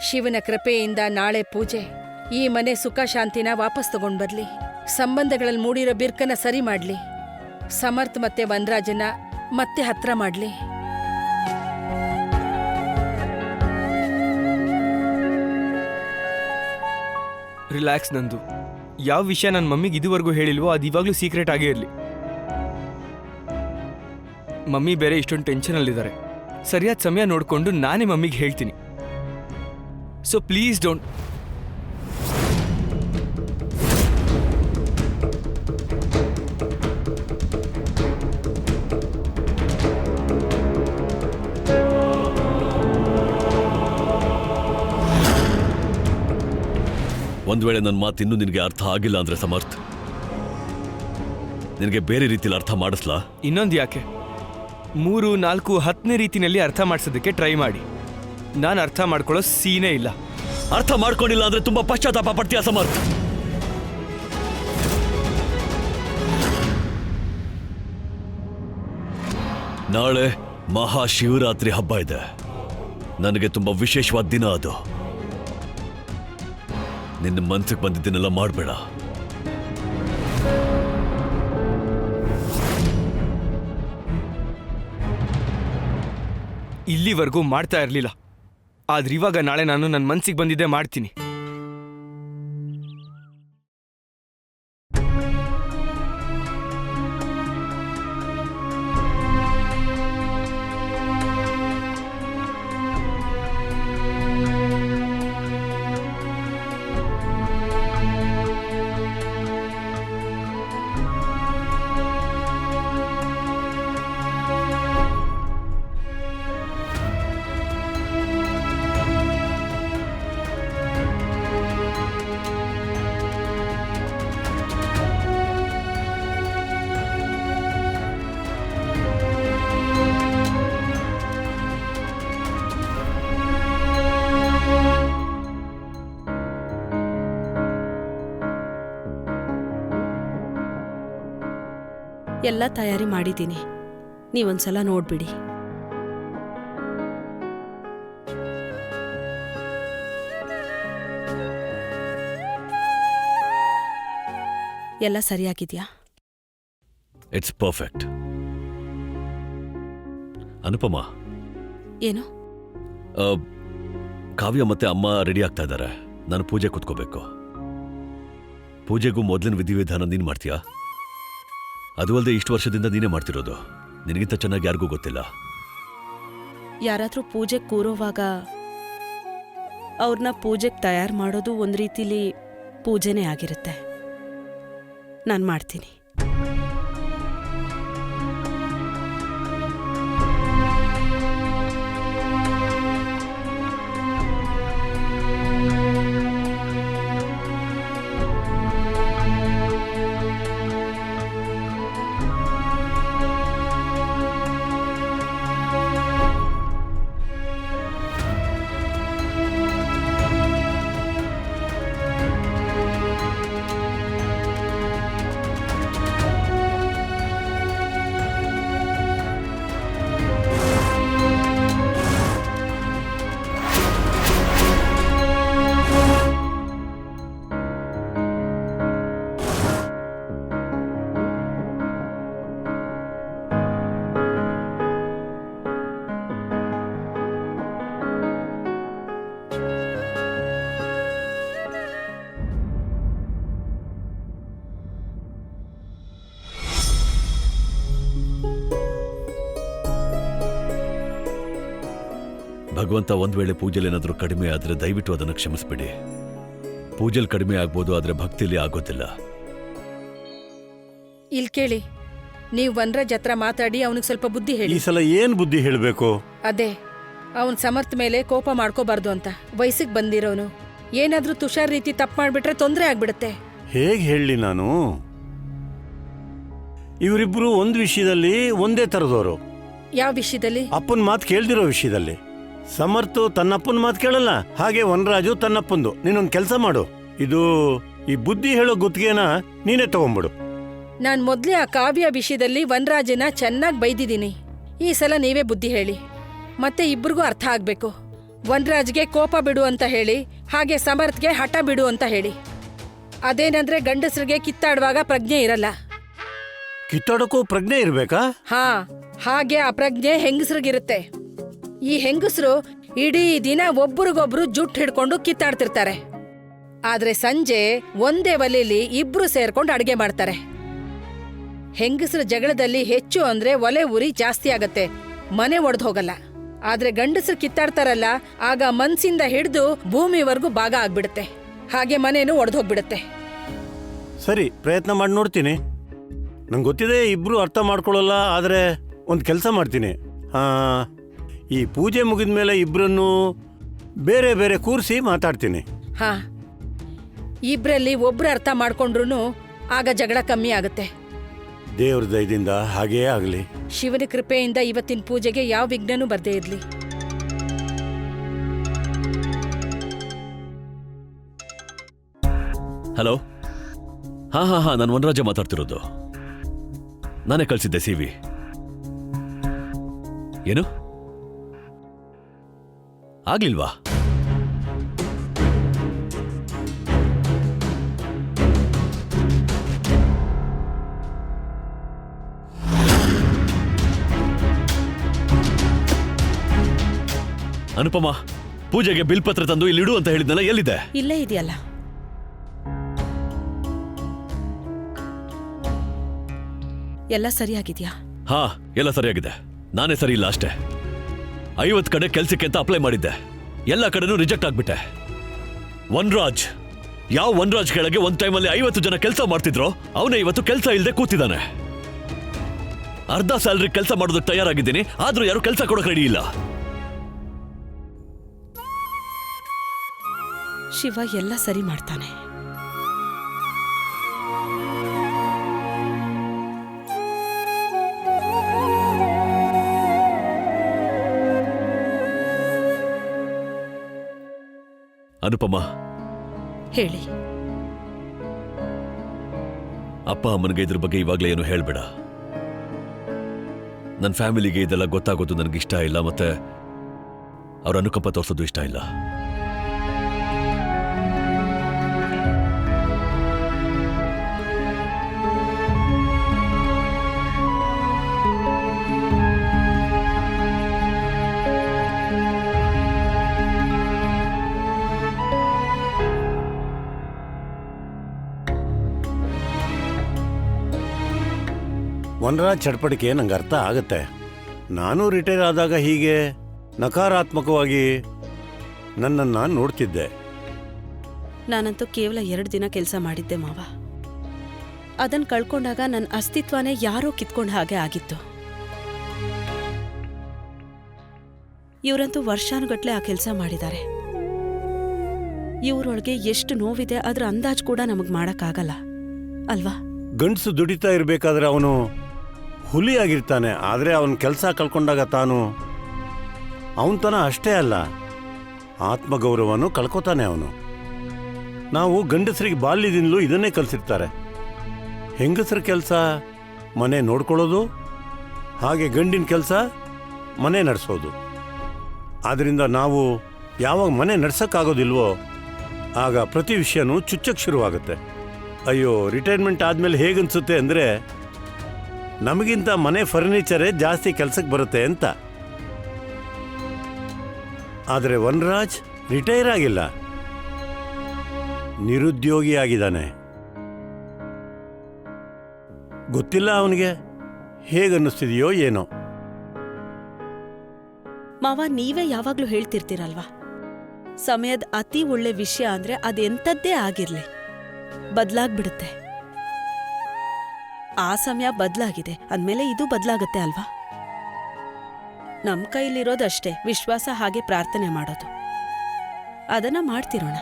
ಶಿವನ ಕೃಪೆಯಿಂದ ನಾಳೆ ಪೂಜೆ ಈ ಮನೆ ಸುಖ ಶಾಂತಿನ ವಾಪಸ್ ತಗೊಂಡ್ ಬರ್ಲಿ, ಸಂಬಂಧಗಳಲ್ಲಿ ಮೂಡಿರೋ ಬಿರ್ಕನ ಸರಿ ಮಾಡ್ಲಿ, ಸಮರ್ಥ್ ಮತ್ತೆ ವನರಾಜನ ಮತ್ತೆ ಹತ್ರ ಮಾಡ್ಲಿ. ರಿಲ್ಯಾಕ್ಸ್ ನಂದು. ಯಾವ ವಿಷಯ ನನ್ನ ಮಮ್ಮಿಗೆ ಇದುವರೆಗೂ ಹೇಳಿಲ್ವೋ ಅದು ಇವಾಗಲೂ ಸೀಕ್ರೆಟ್ ಆಗೇ ಇರಲಿ. ಮಮ್ಮಿ ಬೇರೆ ಇಷ್ಟೊಂದು ಟೆನ್ಷನಲ್ಲಿದ್ದಾರೆ. ಸರಿಯಾದ ಸಮಯ ನೋಡಿಕೊಂಡು ನಾನೇ ಮಮ್ಮಿಗೆ ಹೇಳ್ತೀನಿ. So please don't. ಒಂದ್ ವೇಳೆ ನನ್ನ ಮಾತು ಇನ್ನೂ ನಿನಗೆ ಅರ್ಥ ಆಗಿಲ್ಲ ಅಂದ್ರೆ ಸಮರ್ಥ್, ನಿನಗೆ ಬೇರೆ ರೀತಿಯಲ್ಲಿ ಅರ್ಥ ಮಾಡಿಸ್ಲಾ? ಇನ್ನೊಂದು ಯಾಕೆ, 3, 4, 10ನೇ ರೀತಿಯಲ್ಲಿ ಅರ್ಥ ಮಾಡಿಸೋದಕ್ಕೆ ಟ್ರೈ ಮಾಡಿ. ನಾನು ಅರ್ಥ ಮಾಡ್ಕೊಳ್ಳೋ ಸೀನೇ ಇಲ್ಲ. ಅರ್ಥ ಮಾಡ್ಕೊಂಡಿಲ್ಲ ಅಂದ್ರೆ ತುಂಬಾ ಪಶ್ಚಾತ್ತಾಪ ಪಡ್ತೀಯ ಸಮರ್ಥ್. ನಾಳೆ ಮಹಾಶಿವರಾತ್ರಿ ಹಬ್ಬ ಇದೆ. ನನಗೆ ತುಂಬಾ ವಿಶೇಷವಾದ ದಿನ ಅದು. ನಿನ್ನ ಮನ್ಸಿಗೆ ಬಂದಿದ್ದನ್ನೆಲ್ಲ ಮಾಡಬೇಡ. ಇಲ್ಲಿವರೆಗೂ ಮಾಡ್ತಾ ಇರಲಿಲ್ಲ, ಆದ್ರೆ ಇವಾಗ ನಾಳೆ ನಾನು ನನ್ನ ಮನ್ಸಿಗೆ ಬಂದಿದ್ದೆ ಮಾಡ್ತೀನಿ. ಎಲ್ಲ ತಯಾರಿ ಮಾಡಿದ್ದೀನಿ, ನೀವೊಂದ್ಸಲ ನೋಡ್ಬಿಡಿ. ಎಲ್ಲ ಸರಿಯಾಗಿದ್ಯಾ? It's perfect. ಅನುಪಮ, ಏನು? ಕಾವ್ಯ ಮತ್ತೆ ಅಮ್ಮ ರೆಡಿ ಆಗ್ತಾ ಇದ್ದಾರೆ. ನಾನು ಪೂಜೆ ಕೂತ್ಕೋಬೇಕು. ಪೂಜೆಗೂ ಮೊದಲಿನ ವಿಧಿವಿಧಾನ ನೀನು ಮಾಡ್ತೀಯಾ? ಅದು ಅಲ್ಲದೆ ಇಷ್ಟು ವರ್ಷದಿಂದ ನೀನೇ ಮಾಡ್ತಿರೋದು. ನಿನಗಿಂತ ಚೆನ್ನಾಗಿ ಯಾರಿಗೂ ಗೊತ್ತಿಲ್ಲ. ಯಾರಾದ್ರೂ ಪೂಜೆಗೆ ಕೂರೋವಾಗ ಅವ್ರನ್ನ ಪೂಜೆಗೆ ತಯಾರು ಮಾಡೋದು ಒಂದು ರೀತಿಲಿ ಪೂಜೆನೇ ಆಗಿರುತ್ತೆ. ನಾನು ಮಾಡ್ತೀನಿ. ಭಗವಂತ, ಒಂದ್ ವೇಳೆ ಪೂಜೆಲಿ ಏನಾದರೂ ಕಡಿಮೆ ಆದ್ರೆ ದಯವಿಟ್ಟು ಅದನ್ನು ಕ್ಷಮಿಸ್ಬಿಡಿ. ಪೂಜೆಲಿ ಕಡಿಮೆ ಆಗ್ಬೋದು, ಆದ್ರೆ ಭಕ್ತಿಲಿ ಆಗೋದಿಲ್ಲ. ಇಲ್ಲಿ ಕೇಳಿ, ನೀವು ವನರಾಜ್ ಹತ್ರ ಮಾತಾಡಿ ಅವನಿಗೆ ಸ್ವಲ್ಪ ಬುದ್ಧಿ ಹೇಳಿ. ಈ ಸಲ ಏನ್ ಬುದ್ಧಿ ಹೇಳಬೇಕು? ಅದೇ, ಅವನ್ ಸಮರ್ಥ್ ಮೇಲೆ ಕೋಪ ಮಾಡ್ಕೋಬಾರ್ದು ಅಂತ. ವಯಸ್ಸಿಗೆ ಬಂದಿರೋನು ಏನಾದ್ರೂ ತುಷಾರ್ ರೀತಿ ತಪ್ಪು ಮಾಡ್ಬಿಟ್ರೆ ತೊಂದರೆ ಆಗ್ಬಿಡುತ್ತೆ. ಹೇಗೆ ಹೇಳಲಿ ನಾನು? ಇವರಿಬ್ರು ಒಂದು ವಿಷಯದಲ್ಲಿ ಒಂದೇ ತರದವರು. ಯಾವ ವಿಷಯದಲ್ಲಿ? ಅಪ್ಪನ ಮಾತು ಕೇಳ್ದಿರೋ ವಿಷಯದಲ್ಲಿ. ಸಮರ್ಥು ತನ್ನಪ್ಪನ ಮಾತು ಕೇಳಲ್ಲ, ಹಾಗೆ ವನರಾಜು ತನ್ನಪ್ಪಂದು. ನೀನೊಂದು ಕೆಲಸ ಮಾಡು, ಈ ಬುದ್ಧಿ ಹೇಳೋ ಗುತ್ತಿಗೆನ ನೀನೇ ತಗೊಂಡ್ಬಿಡು. ನಾನ್ ಮೊದ್ಲೇ ಆ ಕಾವ್ಯ ವಿಷಯದಲ್ಲಿ ವನರಾಜನ ಚೆನ್ನಾಗಿ ಬೈದಿದ್ದೀನಿ. ಈ ಸಲ ನೀವೇ ಬುದ್ಧಿ ಹೇಳಿ, ಮತ್ತೆ ಇಬ್ರಿಗೂ ಅರ್ಥ ಆಗ್ಬೇಕು. ವನರಾಜ್ಗೆ ಕೋಪ ಬಿಡು ಅಂತ ಹೇಳಿ, ಹಾಗೆ ಸಮರ್ಥ್ಗೆ ಹಠ ಬಿಡು ಅಂತ ಹೇಳಿ. ಅದೇನಂದ್ರೆ ಗಂಡಸರಿಗೆ ಕಿತ್ತಾಡುವಾಗ ಪ್ರಜ್ಞೆ ಇರಲ್ಲ. ಕಿತ್ತಾಡೋಕ್ಕೂ ಪ್ರಜ್ಞೆ ಇರ್ಬೇಕಾ? ಹಾ, ಹಾಗೆ ಆ ಪ್ರಜ್ಞೆ ಹೆಂಗಸ್ರಿಗಿರುತ್ತೆ. ಈ ಹೆಂಗಸರು ಇಡೀ ದಿನ ಒಬ್ರಿಗೊಬ್ರು ಜುಟ್ ಹಿಡ್ಕೊಂಡು ಕಿತ್ತಾಡ್ತಿರ್ತಾರೆ. ಆದ್ರೆ ಸಂಜೆ ಒಂದೇ ಒಲೆಯಲ್ಲಿ ಇಬ್ರು ಸೇರ್ಕೊಂಡು ಅಡಿಗೆ ಮಾಡ್ತಾರೆ. ಹೆಂಗಸರ ಜಗಳದಲ್ಲಿ ಹೆಚ್ಚು ಅಂದ್ರೆ ಒಲೆ ಉರಿ ಜಾಸ್ತಿ ಆಗತ್ತೆ, ಮನೆ ಒಡೆದು ಹೋಗಲ್ಲ. ಆದ್ರೆ ಗಂಡಸರು ಕಿತ್ತಾಡ್ತಾರಲ್ಲ, ಆಗ ಮನ್ಸಿಂದ ಹಿಡಿದು ಭೂಮಿವರೆಗೂ ಭಾಗ ಆಗ್ಬಿಡುತ್ತೆ, ಹಾಗೆ ಮನೇನು ಒಡೆದು ಹೋಗ್ಬಿಡುತ್ತೆ. ಸರಿ, ಪ್ರಯತ್ನ ಮಾಡಿ ನೋಡ್ತೀನಿ. ನಂಗೆ ಗೊತ್ತಿದೆ ಇಬ್ರು ಅರ್ಥ ಮಾಡ್ಕೊಳ್ಳಲ್ಲ, ಆದರೆ ಒಂದು ಕೆಲಸ ಮಾಡ್ತೀನಿ. ಈ ಪೂಜೆ ಮುಗಿದ ಮೇಲೆ ಇಬ್ಬರನ್ನು ಬೇರೆ ಬೇರೆ ಕೂರಿಸಿ ಮಾತಾಡ್ತೀನಿ. ಹಾ, ಇಬ್ರಲ್ಲಿ ಒಬ್ರು ಅರ್ಥ ಮಾಡ್ಕೊಂಡ್ರು ಆಗ ಜಗಳ ಕಮ್ಮಿ ಆಗುತ್ತೆ. ದೇವ್ರ ದಯದಿಂದ ಹಾಗೇ ಆಗಲಿ. ಶಿವನ ಕೃಪೆಯಿಂದ ಇವತ್ತಿನ ಪೂಜೆಗೆ ಯಾವ ವಿಘ್ನನೂ ಬರ್ದೇ ಇರ್ಲಿ. ಹಲೋ. ಹಾ, ನಾನು ವನರಾಜ ಮಾತಾಡ್ತಿರೋದು. ನಾನೇ ಕಳಿಸಿದ್ದೆ CV. ಏನು ಆಗ್ಲಿಲ್ವಾ? ಅನುಪಮ, ಪೂಜೆಗೆ ಬಿಲ್ ಪತ್ರ ತಂದು ಇಲ್ಲಿಡು ಅಂತ ಹೇಳಿದ್ನಲ್ಲ, ಎಲ್ಲಿದೆ? ಇಲ್ಲೇ ಇದೆಯಲ್ಲ. ಎಲ್ಲ ಸರಿಯಾಗಿದ್ಯಾ? ಹಾ, ಎಲ್ಲ ಸರಿಯಾಗಿದೆ. ನಾನೇ ಸರಿ ಇಲ್ಲ ಅಷ್ಟೇ. 50 ಕಡೆ ಕೆಲ್ಸಕ್ಕೆ ಅಂತ ಅಪ್ಲೈ ಮಾಡಿದ್ದೆ, ಎಲ್ಲ ಕಡೆನೂ ರಿಜೆಕ್ಟ್ ಆಗ್ಬಿಟ್ಟೆ. ವನರಾಜ್, ಯಾವ ವನರಾಜ್ ಕೆಳಗೆ ಒಂದ್ ಟೈಮಲ್ಲಿ 50 ಜನ ಕೆಲಸ ಮಾಡ್ತಿದ್ರು, ಅವನೇ ಇವತ್ತು ಕೆಲಸ ಇಲ್ಲದೆ ಕೂತಿದ್ದಾನೆ. ಅರ್ಧ ಸ್ಯಾಲರಿ ಕೆಲಸ ಮಾಡೋದಕ್ಕೆ ತಯಾರಾಗಿದ್ದೀನಿ, ಆದ್ರೂ ಯಾರು ಕೆಲಸ ಕೊಡೋಕೆ ರೆಡಿ ಇಲ್ಲ. ಶಿವ ಎಲ್ಲ ಸರಿ ಮಾಡ್ತಾನೆ. ಅನುಪಮ, ಹೇಳಿ. ಅಪ್ಪ ಅಮ್ಮನಿಗೆ ಇದ್ರ ಬಗ್ಗೆ ಇವಾಗಲೇ ಏನು ಹೇಳ್ಬೇಡ. ನನ್ನ ಫ್ಯಾಮಿಲಿಗೆ ಇದೆಲ್ಲ ಗೊತ್ತಾಗೋದು ನನಗಿಷ್ಟ ಇಲ್ಲ, ಮತ್ತೆ ಅವ್ರ ಅನುಕಂಪ ತೋರಿಸೋದು ಇಷ್ಟ ಇಲ್ಲ. ವನರಾಜ್ ಚಡ್ಪಡಿಕೆ ನಂಗೆ ಅರ್ಥ ಆಗುತ್ತೆ. ನಾನು ರಿಟೈರ್ ಆದಾಗ ಹೀಗೆ ನಕಾರಾತ್ಮಕವಾಗಿ ನನ್ನನ್ನು ನೋಡ್ತಿದ್ದೆ. ನಾನಂತೂ ಕೇವಲ 2 ದಿನ ಕೆಲಸ ಮಾಡಿದ್ದೆ ಮಾವ. ಅದನ್ನ ಕಳ್ಕೊಂಡಾಗ ನನ್ನ ಅಸ್ತಿತ್ವನೇ ಯಾರೋ ಕಿತ್ಕೊಂಡ ಹಾಗೆ ಆಗಿತ್ತು. ಇವರಂತೂ ವರ್ಷಾನುಗಟ್ಲೆ ಆ ಕೆಲಸ ಮಾಡಿದ್ದಾರೆ. ಇವರೊಳಗೆ ಎಷ್ಟು ನೋವಿದೆ ಅದ್ರ ಅಂದಾಜ್ ಕೂಡ ನಮಗ್ ಮಾಡಕ್ಕಾಗಲ್ಲ ಅಲ್ವಾ? ಗಂಡಸು ದುಡಿತಾ ಇರಬೇಕಾದ್ರೆ ಅವನು ಹುಲಿಯಾಗಿರ್ತಾನೆ, ಆದರೆ ಅವನ ಕೆಲಸ ಕಳ್ಕೊಂಡಾಗ ತಾನು ಅವನತನ ಅಷ್ಟೇ ಅಲ್ಲ, ಆತ್ಮಗೌರವನು ಕಳ್ಕೊತಾನೆ ಅವನು. ನಾವು ಗಂಡಸರಿಗೆ ಬಾಲ್ಯದಿಂದಲೂ ಇದನ್ನೇ ಕಲಿಸಿರ್ತಾರೆ. ಹೆಂಗಸರ ಕೆಲಸ ಮನೆ ನೋಡ್ಕೊಳ್ಳೋದು, ಹಾಗೆ ಗಂಡಿನ ಕೆಲಸ ಮನೆ ನಡೆಸೋದು. ಆದ್ದರಿಂದ ನಾವು ಯಾವಾಗ ಮನೆ ನಡ್ಸೋಕ್ಕಾಗೋದಿಲ್ವೋ ಆಗ ಪ್ರತಿ ವಿಷಯನೂ ಚುಚ್ಚಕ್ಕೆ ಶುರುವಾಗುತ್ತೆ. ಅಯ್ಯೋ, ರಿಟೈರ್ಮೆಂಟ್ ಆದಮೇಲೆ ಹೇಗನ್ಸುತ್ತೆ ಅಂದರೆ ನಮಗಿಂತ ಮನೆ ಫರ್ನಿಚರೇ ಜಾಸ್ತಿ ಕೆಲಸಕ್ಕೆ ಬರುತ್ತೆ ಅಂತ. ಆದರೆ ವನರಾಜ್ ರಿಟೈರ್ ಆಗಿಲ್ಲ, ನಿರುದ್ಯೋಗಿ ಆಗಿದ್ದಾನೆ. ಗೊತ್ತಿಲ್ಲ ಅವನಿಗೆ ಹೇಗನ್ನಿಸ್ತಿದೆಯೋ ಏನೋ. ಮಾವ, ನೀವೇ ಯಾವಾಗ್ಲೂ ಹೇಳ್ತಿರ್ತೀರಲ್ವಾ, ಸಮಯದ ಅತಿ ಒಳ್ಳೆ ವಿಷಯ ಅಂದ್ರೆ ಅದೆಂಥದ್ದೇ ಆಗಿರ್ಲಿ ಬದ್ಲಾಗ್ಬಿಡುತ್ತೆ. ಆ ಸಮಯ ಬದ್ಲಾಗಿದೆ ಅಂದ್ಮೇಲೆ ಇದು ಬದ್ಲಾಗತ್ತೆ ಅಲ್ವಾ? ನಮ್ ಕೈಲಿರೋದಷ್ಟೇ ವಿಶ್ವಾಸ, ಹಾಗೆ ಪ್ರಾರ್ಥನೆ ಮಾಡೋದು. ಅದನ್ನ ಮಾಡ್ತಿರೋಣ.